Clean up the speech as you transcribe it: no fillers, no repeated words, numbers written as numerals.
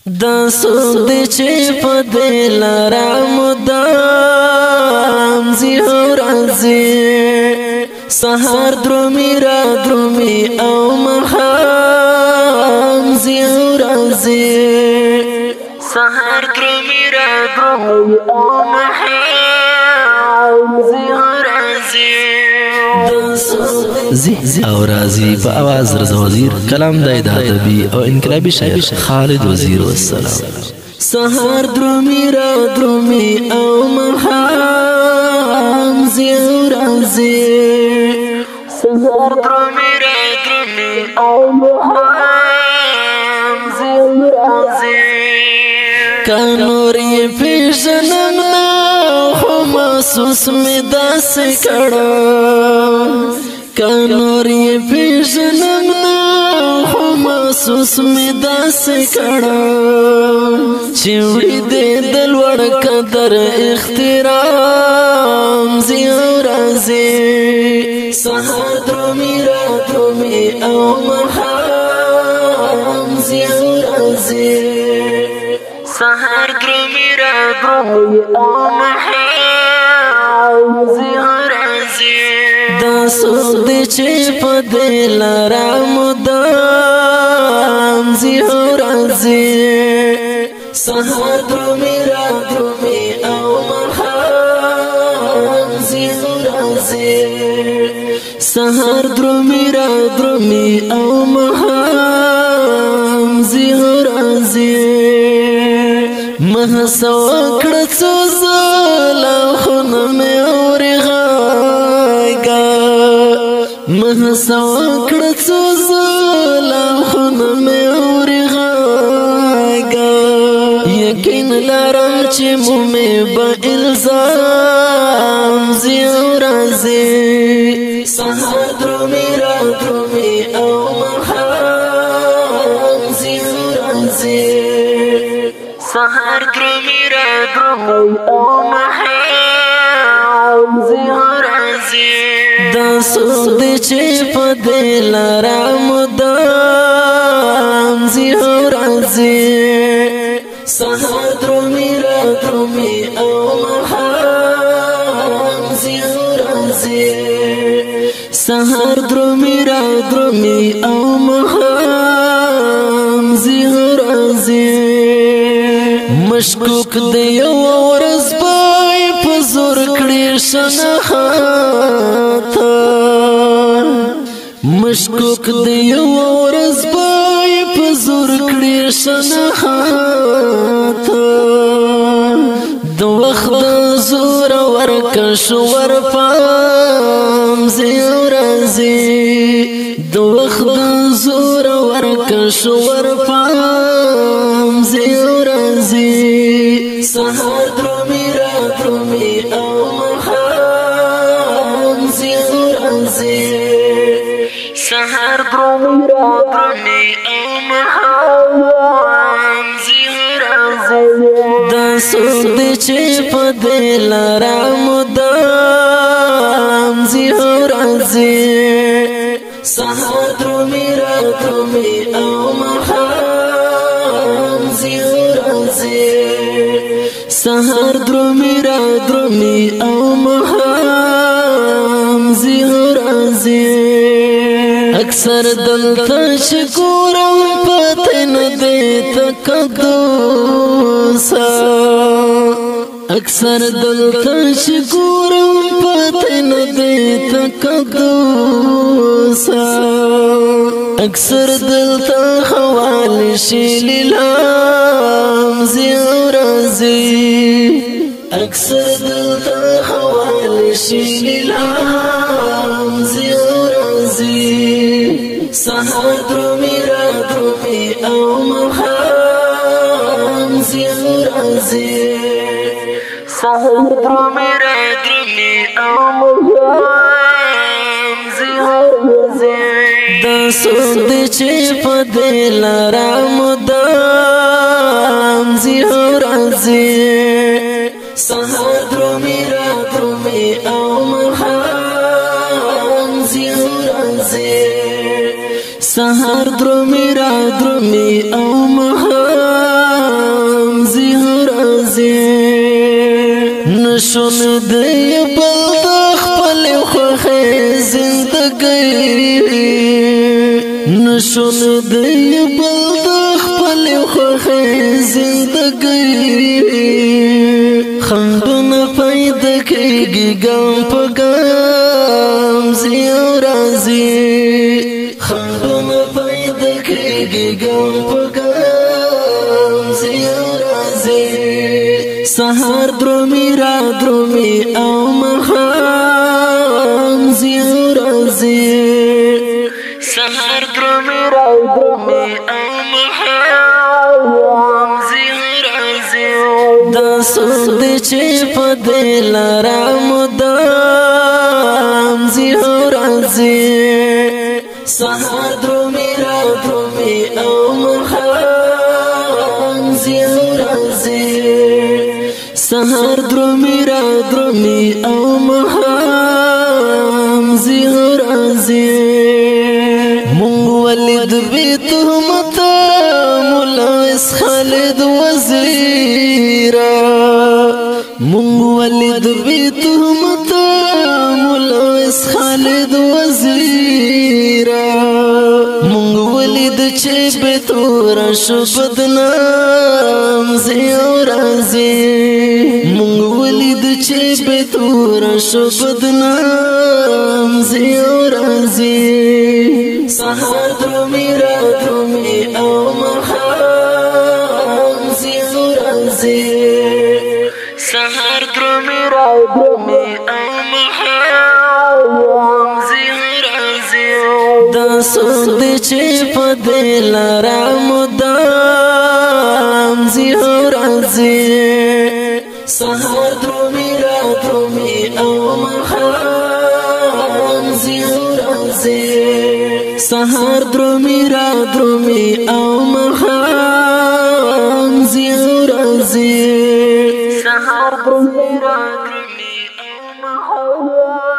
دا سوک دی چه پا دل را مدام زی او رازی سهار درومی را درومی او مخام زی او رازی سهار درومی را درومی او مخام زی او رازی زی او رازی با آواز رضا وزیر کلام داید ادبی او انقلابی شاعر خالد وزیر والسلام سهار درومی را درومی او مخام زی او رازی سهار درومی را درومی او مخام زی او رازی کانوری پیشنم نا خو محسوس می داس کڑا کانوری پیشنم نا خو محسوس می داس کڑا چوڑی دے دلوڑ قدر اخترام زی او رازی سهار درومی را درومی او مخام زی او رازی سهار درومی را درومی او مخام زی او رازی دا سوک دی چه پا دل را مدام زی او رازی سهار درومی را درومی او مخام زی او رازی سهار درومی را درومی او مخام زی او رازی محسو کڑڅو زلا خونه مې اورغاګا محسو کڑڅو زلا خونه مې اورغاګا یقین لرم چې مې به الزام زی او رازی سهار درومی را درومی او مخام زی او رازی سهار درومی را درومی او مخام زی او رازی دا سوک دی چه پا دل را مدام زی او رازی سهار درومی را درومی او مخام زی او رازی سهار درومی را درومی او مخام زی او رازی مشکوک دیو ورز بای پزور کڑی شنخاتا مشکوک دیو ورز بای پزور کڑی شنخاتا دو وقت زور ورکش ورپام زی او رازی دو وقت زور ورکش ورپام زی او رازی سهار درومی را درومی او مخام زی او رازی سهار درومی را درومی او مخام زی او رازی دا سوک دی چه پا دل را مدام زی او رازی سهار درومی را درومی او مخام زی او رازی سهار درومی را درومی او مخام زی او رازی اکثر دلتا شکورم پتن دیتا کدوسا اکثر دلتا شکورم پتن دیتا کدوسا اکثر دلتا خوالشی لیلام زی او رازی اکثر دلتا خوالشی لیلام زی او رازی سهار درومی را درومی او مخام زی او رازی سهار درومی را درومی او مخام زی او رازی دا سوک دی چه پا دل را مدام زی او رازی سهار درومی را درومی او مخام زی او رازی سهار درومی را درومی او مخام نشون دی بل د خپل خوخه زندګۍ نشون دی بل د خپل خوخه زندګۍ خندونه پیدا کېږي ګام په ګام زی او راځي خندونه پیدا کېږي ګام په ګام زی او راځي سهار درومي را درومي او مخام زی او راځي سهار درومي را درومي او مخام زی او راځي دا سود چې په دل را مدام زی او راځي سهار درومي را درومي او مخام زی او راځي سهار درومي را درومي او مخام زی او راځي مونږ ولید بیت همت مولوی خالد وزیر مونږ ولید بیت همت مولوی خالد وزیر مونږ ولید چې بیت ورشو بدنام زی او راځي مونږ ولید چې بیت ورشو بدنام زی او راځي سهار درومي را درومي او مخام زی او راځي سهار درومي را درومي او مخام زی او راځي دا سود چې په دل را مدام زی او راځي سهار درومي را درومي او مخام زی او راځي سهار درومي را درومي او مخام زی او راځي سهار درومي را درومي او مخام